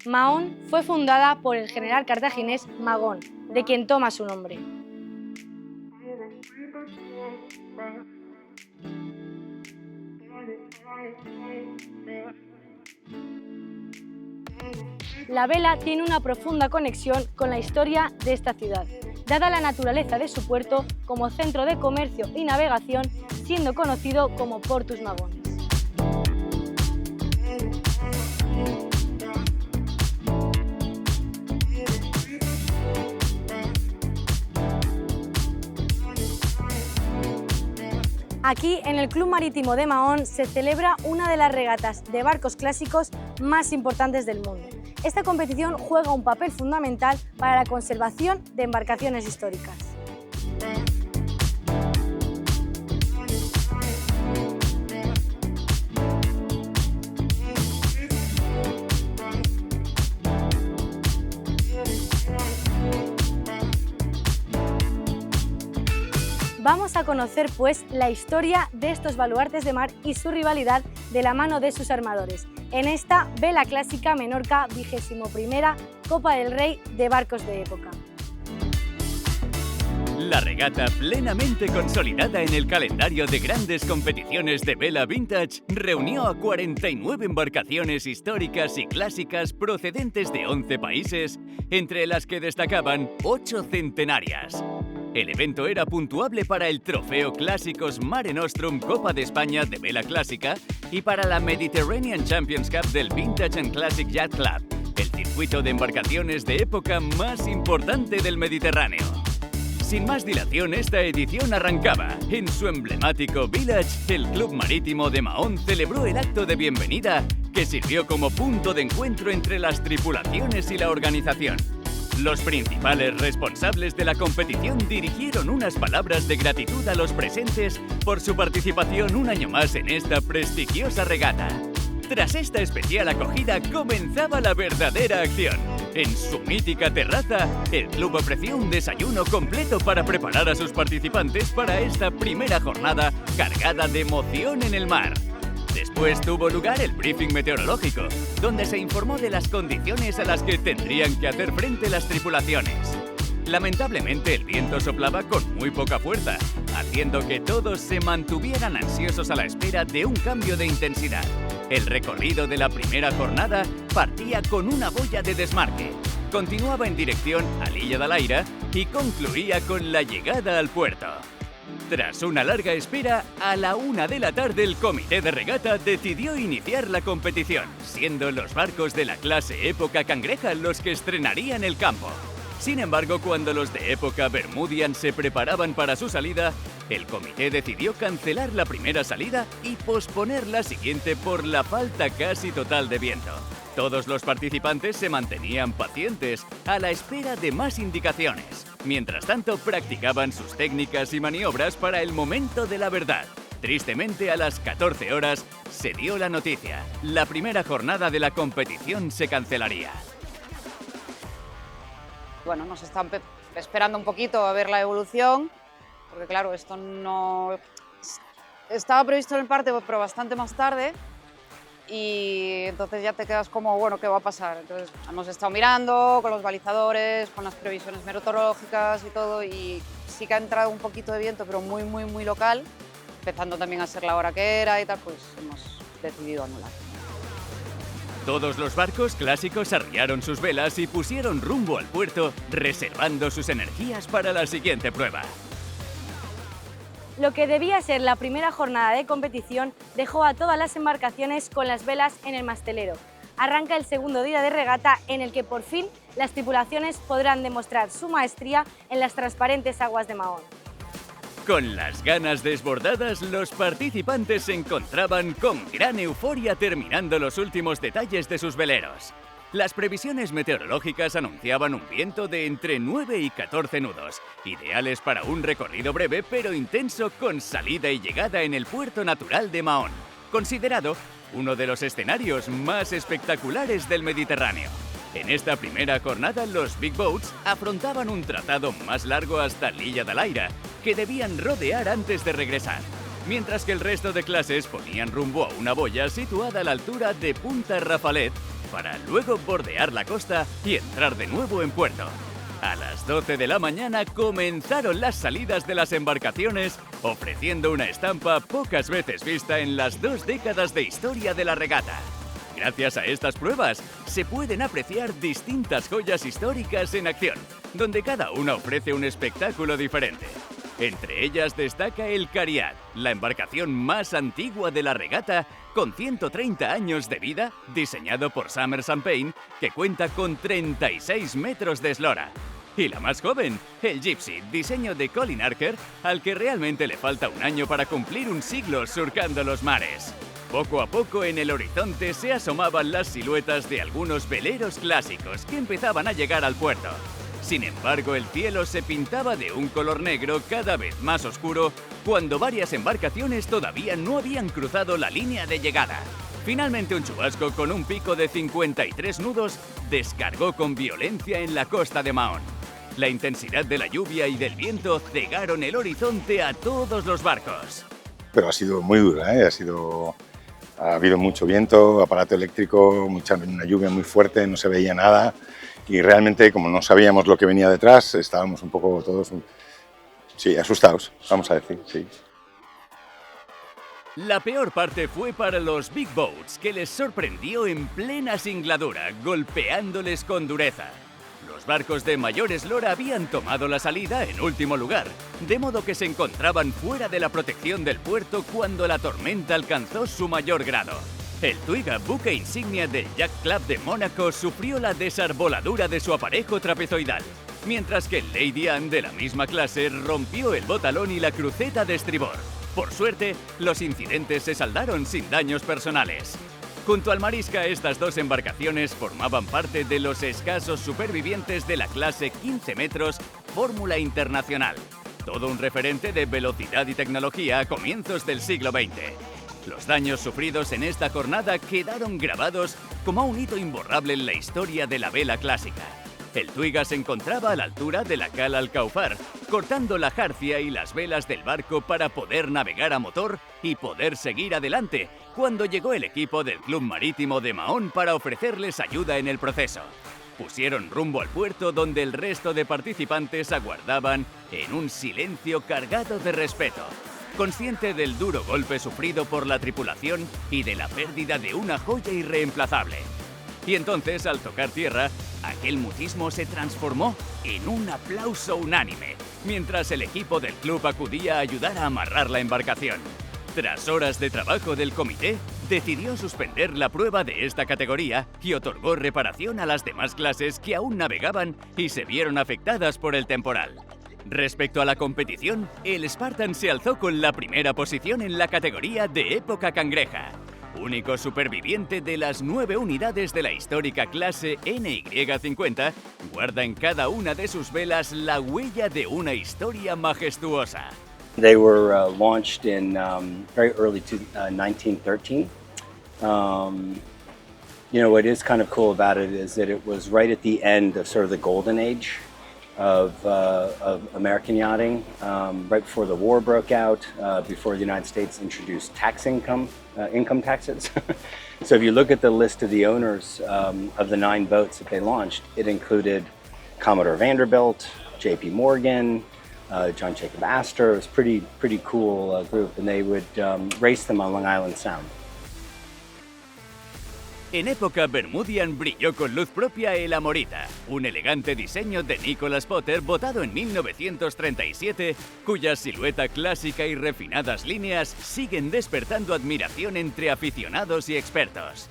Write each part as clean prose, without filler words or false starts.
Mahón fue fundada por el general cartaginés Magón, de quien toma su nombre. La vela tiene una profunda conexión con la historia de esta ciudad, dada la naturaleza de su puerto como centro de comercio y navegación, siendo conocido como Portus Magones. Aquí, en el Club Marítimo de Mahón, se celebra una de las regatas de barcos clásicos más importantes del mundo. Esta competición juega un papel fundamental para la conservación de embarcaciones históricas. Vamos a conocer pues la historia de estos baluartes de mar y su rivalidad de la mano de sus armadores en esta Vela Clásica Menorca 21ª Copa del Rey de barcos de época. La regata, plenamente consolidada en el calendario de grandes competiciones de vela vintage, reunió a 49 embarcaciones históricas y clásicas procedentes de 11 países, entre las que destacaban 8 centenarias. El evento era puntuable para el Trofeo Clásicos Mare Nostrum Copa de España de Vela Clásica y para la Mediterranean Champions Cup del Vintage and Classic Yacht Club, el circuito de embarcaciones de época más importante del Mediterráneo. Sin más dilación, esta edición arrancaba. En su emblemático Village, el Club Marítimo de Mahón celebró el acto de bienvenida que sirvió como punto de encuentro entre las tripulaciones y la organización. Los principales responsables de la competición dirigieron unas palabras de gratitud a los presentes por su participación un año más en esta prestigiosa regata. Tras esta especial acogida comenzaba la verdadera acción. En su mítica terraza, el club ofreció un desayuno completo para preparar a sus participantes para esta primera jornada cargada de emoción en el mar. Después tuvo lugar el briefing meteorológico, donde se informó de las condiciones a las que tendrían que hacer frente las tripulaciones. Lamentablemente, el viento soplaba con muy poca fuerza, haciendo que todos se mantuvieran ansiosos a la espera de un cambio de intensidad. El recorrido de la primera jornada partía con una boya de desmarque, continuaba en dirección a l'Illa de l'Aire y concluía con la llegada al puerto. Tras una larga espera, a la 1 de la tarde el comité de regata decidió iniciar la competición, siendo los barcos de la clase época Cangreja los que estrenarían el campo. Sin embargo, cuando los de época Bermudian se preparaban para su salida, el comité decidió cancelar la primera salida y posponer la siguiente por la falta casi total de viento. Todos los participantes se mantenían pacientes, a la espera de más indicaciones. Mientras tanto, practicaban sus técnicas y maniobras para el momento de la verdad. Tristemente, a las 14 horas, se dio la noticia. La primera jornada de la competición se cancelaría. Bueno, nos están esperando un poquito a ver la evolución, porque claro, esto no... Estaba previsto en el parte, pero bastante más tarde, y entonces ya te quedas como, bueno, ¿qué va a pasar? Entonces hemos estado mirando con los balizadores, con las previsiones meteorológicas y todo, y sí que ha entrado un poquito de viento, pero muy local, empezando también a ser la hora que era y tal, pues hemos decidido anular. Todos los barcos clásicos arriaron sus velas y pusieron rumbo al puerto, reservando sus energías para la siguiente prueba. Lo que debía ser la primera jornada de competición dejó a todas las embarcaciones con las velas en el mastelero. Arranca el segundo día de regata en el que por fin las tripulaciones podrán demostrar su maestría en las transparentes aguas de Mahón. Con las ganas desbordadas, los participantes se encontraban con gran euforia terminando los últimos detalles de sus veleros. Las previsiones meteorológicas anunciaban un viento de entre 9 y 14 nudos, ideales para un recorrido breve pero intenso con salida y llegada en el puerto natural de Mahón, considerado uno de los escenarios más espectaculares del Mediterráneo. En esta primera jornada, los Big Boats afrontaban un trazado más largo hasta l'Illa de l'Aire, que debían rodear antes de regresar, mientras que el resto de clases ponían rumbo a una boya situada a la altura de Punta Rafalet, para luego bordear la costa y entrar de nuevo en puerto. A las 12 de la mañana comenzaron las salidas de las embarcaciones, ofreciendo una estampa pocas veces vista en las 2 décadas de historia de la regata. Gracias a estas pruebas, se pueden apreciar distintas joyas históricas en acción, donde cada una ofrece un espectáculo diferente. Entre ellas destaca el Cariad, la embarcación más antigua de la regata, con 130 años de vida, diseñado por Summers & Payne, que cuenta con 36 metros de eslora. Y la más joven, el Gypsy, diseño de Colin Archer, al que realmente le falta un año para cumplir un siglo surcando los mares. Poco a poco en el horizonte se asomaban las siluetas de algunos veleros clásicos que empezaban a llegar al puerto. Sin embargo, el cielo se pintaba de un color negro cada vez más oscuro cuando varias embarcaciones todavía no habían cruzado la línea de llegada. Finalmente, un chubasco con un pico de 53 nudos descargó con violencia en la costa de Mahón. La intensidad de la lluvia y del viento cegaron el horizonte a todos los barcos. Pero ha sido muy dura, ha habido mucho viento, aparato eléctrico, una lluvia muy fuerte, no se veía nada y realmente, como no sabíamos lo que venía detrás, estábamos un poco todos asustados, vamos a decir, sí. La peor parte fue para los Big Boats, que les sorprendió en plena singladura, golpeándoles con dureza. Los barcos de mayor eslora habían tomado la salida en último lugar, de modo que se encontraban fuera de la protección del puerto cuando la tormenta alcanzó su mayor grado. El Twiga, buque insignia del Yacht Club de Mónaco, sufrió la desarboladura de su aparejo trapezoidal, mientras que el Lady Anne, de la misma clase, rompió el botalón y la cruceta de estribor. Por suerte, los incidentes se saldaron sin daños personales. Junto al Marisca, estas 2 embarcaciones formaban parte de los escasos supervivientes de la clase 15 metros Fórmula Internacional, todo un referente de velocidad y tecnología a comienzos del siglo XX. Los daños sufridos en esta jornada quedaron grabados como un hito imborrable en la historia de la vela clásica. El Twiga se encontraba a la altura de la cala Alcaufar, cortando la jarcia y las velas del barco para poder navegar a motor y poder seguir adelante, cuando llegó el equipo del Club Marítimo de Mahón para ofrecerles ayuda en el proceso. Pusieron rumbo al puerto, donde el resto de participantes aguardaban en un silencio cargado de respeto, consciente del duro golpe sufrido por la tripulación y de la pérdida de una joya irreemplazable. Y entonces, al tocar tierra, aquel mutismo se transformó en un aplauso unánime, mientras el equipo del club acudía a ayudar a amarrar la embarcación. Tras horas de trabajo del comité, decidió suspender la prueba de esta categoría y otorgó reparación a las demás clases que aún navegaban y se vieron afectadas por el temporal. Respecto a la competición, el Spartan se alzó con la primera posición en la categoría de época cangreja. Único superviviente de las 9 unidades de la histórica clase NY50, guarda en cada una de sus velas la huella de una historia majestuosa. They were launched in very early 1913. What is kind of cool about it is that it was right at the end of sort of the golden age of American yachting, right before the war broke out, before the United States introduced income taxes. So if you look at the list of the owners of the 9 boats that they launched, it included Commodore Vanderbilt, J.P. Morgan, John Jacob Astor. It was pretty cool group, and they would race them on Long Island Sound. En época Bermudian brilló con luz propia el Amorita, un elegante diseño de Nicholas Potter botado en 1937, cuya silueta clásica y refinadas líneas siguen despertando admiración entre aficionados y expertos.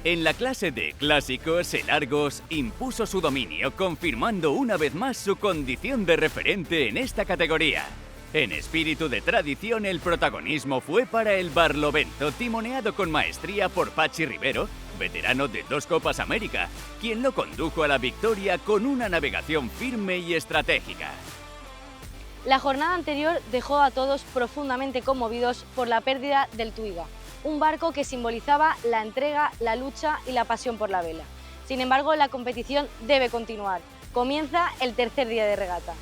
En la clase de clásicos, el Argos impuso su dominio, confirmando una vez más su condición de referente en esta categoría. En espíritu de tradición, el protagonismo fue para el Barlovento, timoneado con maestría por Pachi Rivero, veterano de 2 Copas América, quien lo condujo a la victoria con una navegación firme y estratégica. La jornada anterior dejó a todos profundamente conmovidos por la pérdida del Twiga, un barco que simbolizaba la entrega, la lucha y la pasión por la vela. Sin embargo, la competición debe continuar. Comienza el tercer día de regata.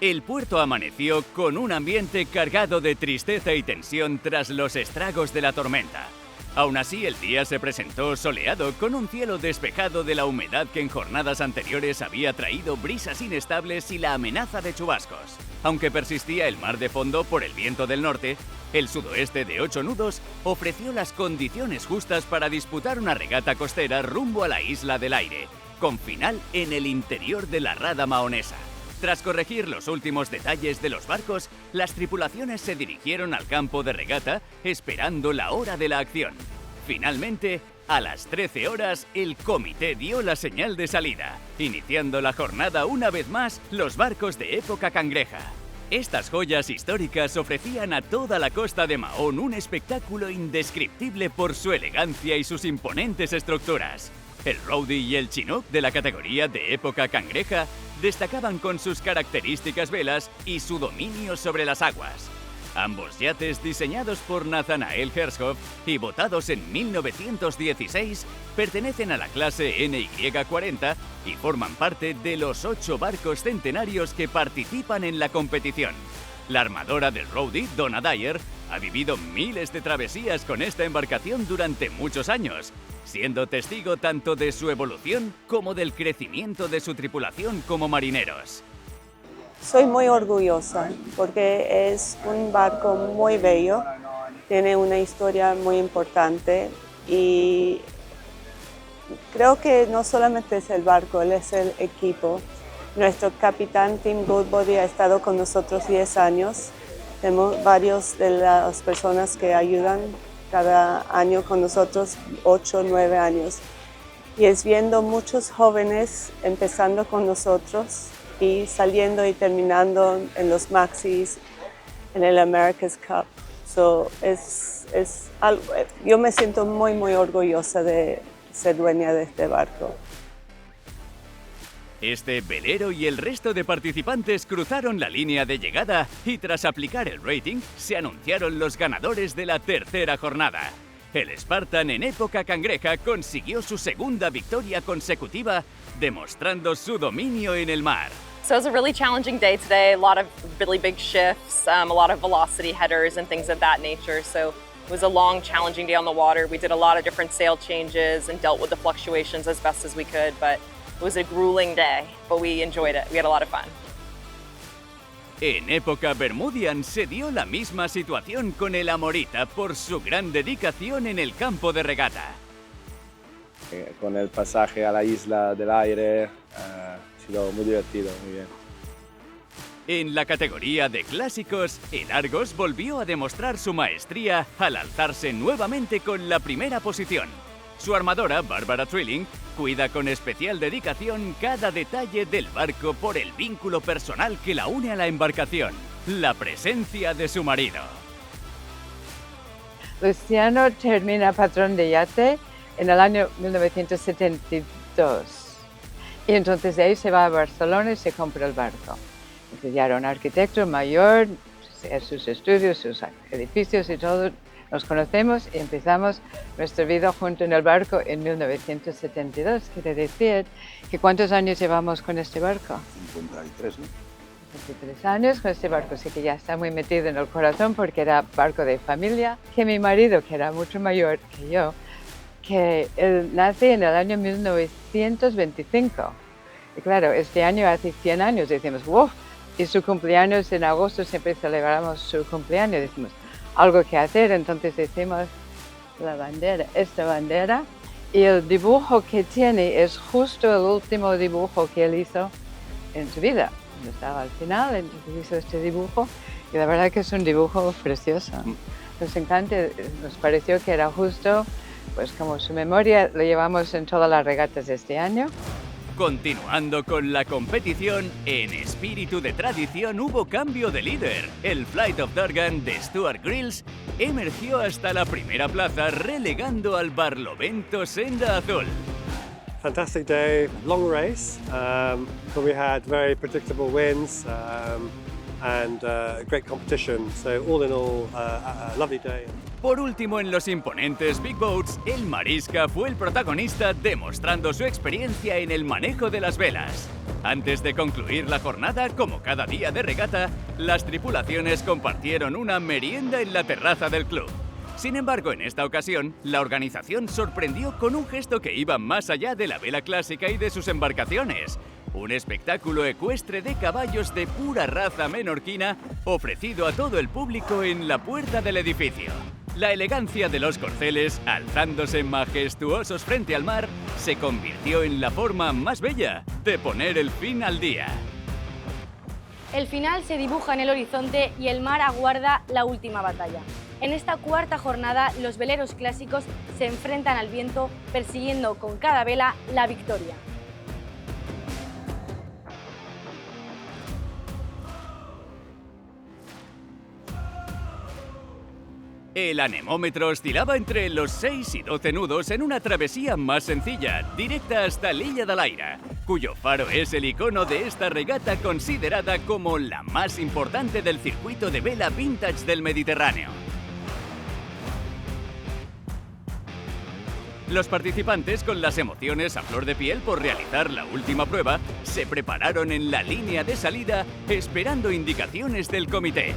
El puerto amaneció con un ambiente cargado de tristeza y tensión tras los estragos de la tormenta. Aún así, el día se presentó soleado con un cielo despejado de la humedad que en jornadas anteriores había traído brisas inestables y la amenaza de chubascos. Aunque persistía el mar de fondo por el viento del norte, el sudoeste de 8 nudos ofreció las condiciones justas para disputar una regata costera rumbo a la Isla del Aire, con final en el interior de la rada maonesa. Tras corregir los últimos detalles de los barcos, las tripulaciones se dirigieron al campo de regata esperando la hora de la acción. Finalmente, a las 13 horas, el comité dio la señal de salida, iniciando la jornada una vez más los barcos de época cangreja. Estas joyas históricas ofrecían a toda la costa de Mahón un espectáculo indescriptible por su elegancia y sus imponentes estructuras. El Rowdy y el Chinook de la categoría de época cangreja destacaban con sus características velas y su dominio sobre las aguas. Ambos yates, diseñados por Nathanael Hershoff y votados en 1916, pertenecen a la clase NY40 y forman parte de los 8 barcos centenarios que participan en la competición. La armadora del Rowdy, Donna Dyer, ha vivido miles de travesías con esta embarcación durante muchos años, siendo testigo tanto de su evolución como del crecimiento de su tripulación como marineros. Soy muy orgullosa porque es un barco muy bello, tiene una historia muy importante y creo que no solamente es el barco, él es el equipo. Nuestro capitán Tim Goodbody ha estado con nosotros 10 años. Tenemos varios de las personas que ayudan cada año con nosotros, 8 o 9 años. Y es viendo muchos jóvenes empezando con nosotros y saliendo y terminando en los Maxis, en el America's Cup. Yo me siento muy, muy orgullosa de ser dueña de este barco. Este velero y el resto de participantes cruzaron la línea de llegada y tras aplicar el rating se anunciaron los ganadores de la tercera jornada. El Spartan en época cangreja consiguió su segunda victoria consecutiva, demostrando su dominio en el mar. So it was a really challenging day today, a lot of really big shifts, a lot of velocity headers and things of that nature. So it was a long, challenging day on the water. We did a lot of different sail changes and dealt with the fluctuations as best as we could, but it was a grueling day, but we enjoyed it. We had a lot of fun. En época Bermudian se dio la misma situación con el Amorita por su gran dedicación en el campo de regata. Con el pasaje a la Isla del Aire ha sido muy divertido, muy bien. En la categoría de clásicos, el Argos volvió a demostrar su maestría al alzarse nuevamente con la primera posición. Su armadora, Barbara Trilling, cuida con especial dedicación cada detalle del barco por el vínculo personal que la une a la embarcación, la presencia de su marido. Luciano termina patrón de yate en el año 1972 y entonces de ahí se va a Barcelona y se compra el barco. Entonces ya era un arquitecto mayor, sus estudios, sus edificios y todo. Nos conocemos y empezamos nuestra vida junto en el barco en 1972. Quiere decir que ¿cuántos años llevamos con este barco? 53, ¿no? 53 años con este barco, sí que ya está muy metido en el corazón porque era barco de familia. Que mi marido, que era mucho mayor que yo, que él nace en el año 1925. Y claro, este año hace 100 años, decimos, wow, y su cumpleaños en agosto siempre celebramos su cumpleaños, decimos, algo que hacer, entonces decimos la bandera, esta bandera, y el dibujo que tiene es justo el último dibujo que él hizo en su vida. Cuando estaba al final, entonces hizo este dibujo, y la verdad que es un dibujo precioso. Nos encanta, nos pareció que era justo, pues como su memoria lo llevamos en todas las regatas de este año. Continuando con la competición, en espíritu de tradición hubo cambio de líder. El Flight of Dargan de Stuart Grills emergió hasta la primera plaza, relegando al Barlovento Senda Azul. Fantastic day, long race, but we had very predictable wins and great competition. So all in all, a lovely day. Por último, en los imponentes Big Boats, el Marisca fue el protagonista, demostrando su experiencia en el manejo de las velas. Antes de concluir la jornada, como cada día de regata, las tripulaciones compartieron una merienda en la terraza del club. Sin embargo, en esta ocasión, la organización sorprendió con un gesto que iba más allá de la vela clásica y de sus embarcaciones. Un espectáculo ecuestre de caballos de pura raza menorquina ofrecido a todo el público en la puerta del edificio. La elegancia de los corceles, alzándose majestuosos frente al mar, se convirtió en la forma más bella de poner el fin al día. El final se dibuja en el horizonte y el mar aguarda la última batalla. En esta cuarta jornada, los veleros clásicos se enfrentan al viento, persiguiendo con cada vela la victoria. El anemómetro oscilaba entre los 6 y 12 nudos en una travesía más sencilla, directa hasta l'Illa de l'Aire, cuyo faro es el icono de esta regata considerada como la más importante del circuito de vela vintage del Mediterráneo. Los participantes, con las emociones a flor de piel por realizar la última prueba, se prepararon en la línea de salida esperando indicaciones del comité.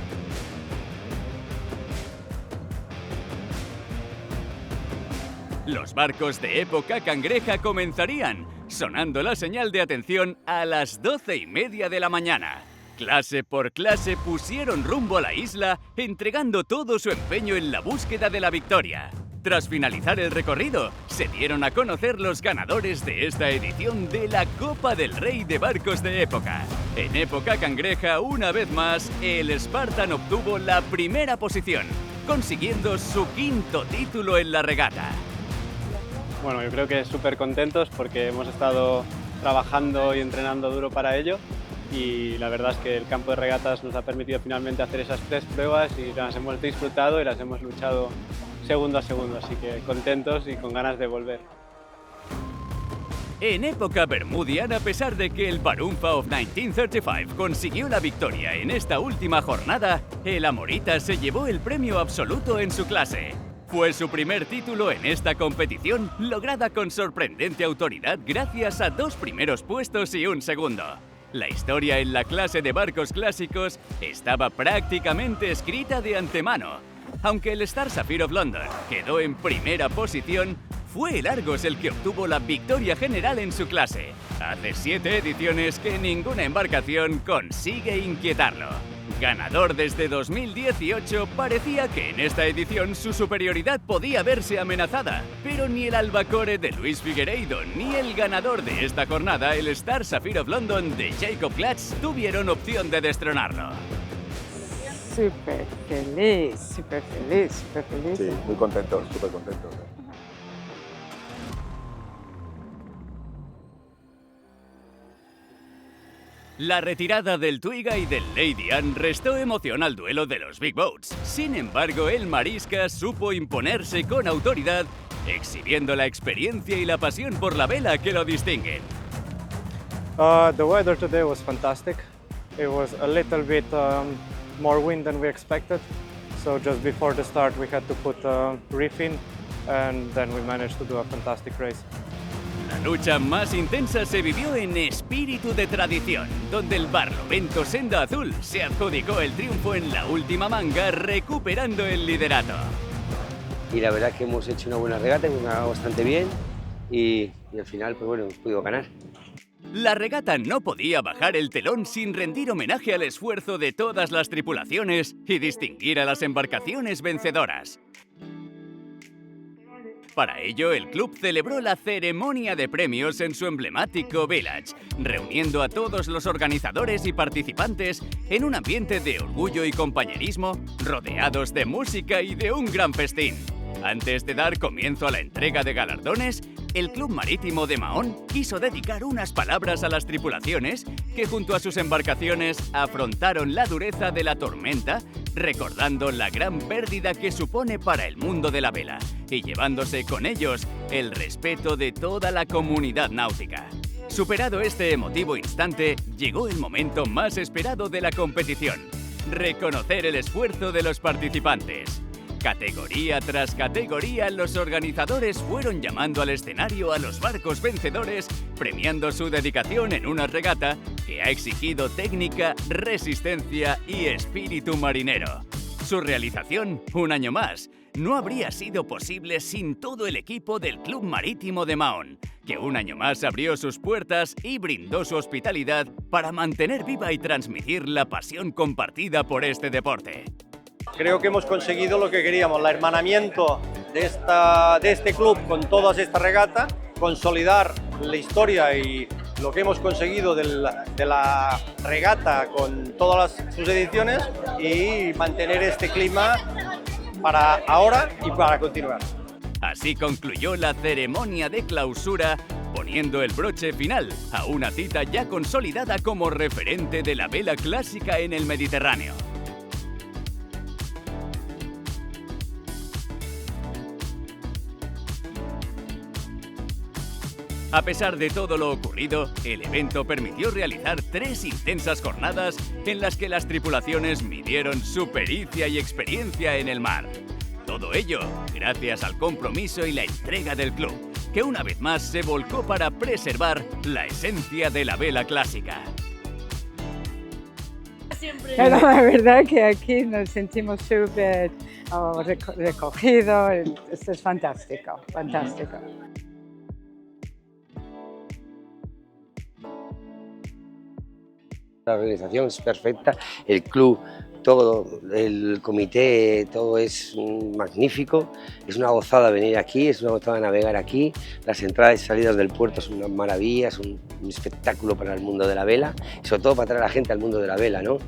Los barcos de época cangreja comenzarían, sonando la señal de atención a las 12:30 de la mañana. Clase por clase pusieron rumbo a la isla, entregando todo su empeño en la búsqueda de la victoria. Tras finalizar el recorrido, se dieron a conocer los ganadores de esta edición de la Copa del Rey de Barcos de Época. En época cangreja, una vez más, el Spartan obtuvo la primera posición, consiguiendo su 5º título en la regata. Bueno, yo creo que súper contentos porque hemos estado trabajando y entrenando duro para ello y la verdad es que el campo de regatas nos ha permitido finalmente hacer esas 3 pruebas y las hemos disfrutado y las hemos luchado segundo a segundo, así que contentos y con ganas de volver. En época bermudian, a pesar de que el Barumfa of 1935 consiguió la victoria en esta última jornada, el Amorita se llevó el premio absoluto en su clase. Fue su primer título en esta competición, lograda con sorprendente autoridad gracias a 2 primeros puestos y un segundo. La historia en la clase de barcos clásicos estaba prácticamente escrita de antemano. Aunque el Star Sapphire of London quedó en primera posición, fue el Argos el que obtuvo la victoria general en su clase. Hace 7 ediciones que ninguna embarcación consigue inquietarlo. Ganador desde 2018, parecía que en esta edición su superioridad podía verse amenazada, pero ni el Albacore de Luis Figueiredo ni el ganador de esta jornada, el Star Sapphire of London de Jacob Glatz, tuvieron opción de destronarlo. Súper feliz, súper feliz, súper feliz. Sí, muy contentos, súper contentos. La retirada del Twiga y del Lady Anne restó emoción al duelo de los Big Boats. Sin embargo, el Marisca supo imponerse con autoridad, exhibiendo la experiencia y la pasión por la vela que lo distinguen. The weather today was fantastic. It was a little bit more wind than we expected. So just before the start we had to put reef in and then we managed to do a fantastic race. La lucha más intensa se vivió en espíritu de tradición, donde el Barlovento Senda Azul se adjudicó el triunfo en la última manga, recuperando el liderato. Y la verdad es que hemos hecho una buena regata, hemos ganado bastante bien y al final, pues bueno, hemos podido ganar. La regata no podía bajar el telón sin rendir homenaje al esfuerzo de todas las tripulaciones y distinguir a las embarcaciones vencedoras. Para ello, el club celebró la ceremonia de premios en su emblemático village, reuniendo a todos los organizadores y participantes en un ambiente de orgullo y compañerismo, rodeados de música y de un gran festín. Antes de dar comienzo a la entrega de galardones, el Club Marítimo de Mahón quiso dedicar unas palabras a las tripulaciones que junto a sus embarcaciones afrontaron la dureza de la tormenta, recordando la gran pérdida que supone para el mundo de la vela y llevándose con ellos el respeto de toda la comunidad náutica. Superado este emotivo instante, llegó el momento más esperado de la competición: reconocer el esfuerzo de los participantes. Categoría tras categoría, los organizadores fueron llamando al escenario a los barcos vencedores, premiando su dedicación en una regata que ha exigido técnica, resistencia y espíritu marinero. Su realización, un año más, no habría sido posible sin todo el equipo del Club Marítimo de Mahón, que un año más abrió sus puertas y brindó su hospitalidad para mantener viva y transmitir la pasión compartida por este deporte. Creo que hemos conseguido lo que queríamos, el hermanamiento de este club con todas estas regatas, consolidar la historia y lo que hemos conseguido de la regata con todas sus ediciones y mantener este clima para ahora y para continuar. Así concluyó la ceremonia de clausura, poniendo el broche final a una cita ya consolidada como referente de la vela clásica en el Mediterráneo. A pesar de todo lo ocurrido, el evento permitió realizar 3 intensas jornadas en las que las tripulaciones midieron su pericia y experiencia en el mar. Todo ello gracias al compromiso y la entrega del club, que una vez más se volcó para preservar la esencia de la vela clásica. Pero la verdad que aquí nos sentimos súper recogidos, esto es fantástico, fantástico. La organización es perfecta, el club, todo, el comité, todo es magnífico, es una gozada venir aquí, es una gozada navegar aquí, las entradas y salidas del puerto son una maravilla, es un espectáculo para el mundo de la vela, y sobre todo para traer a la gente al mundo de la vela, ¿no?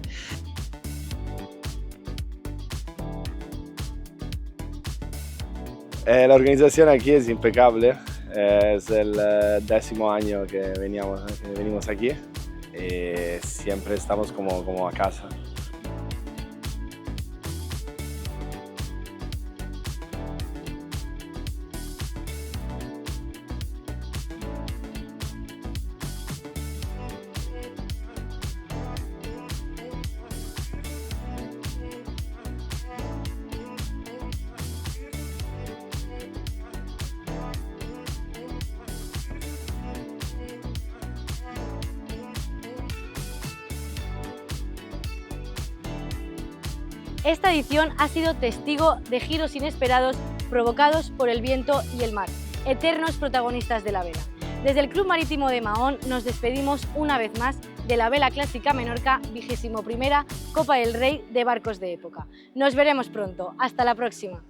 La organización aquí es impecable, es el 10º año que venimos aquí y siempre estamos como a casa. Esta edición ha sido testigo de giros inesperados provocados por el viento y el mar, eternos protagonistas de la vela. Desde el Club Marítimo de Mahón nos despedimos una vez más de la Vela Clásica Menorca, 21ª Copa del Rey de Barcos de Época. Nos veremos pronto. Hasta la próxima.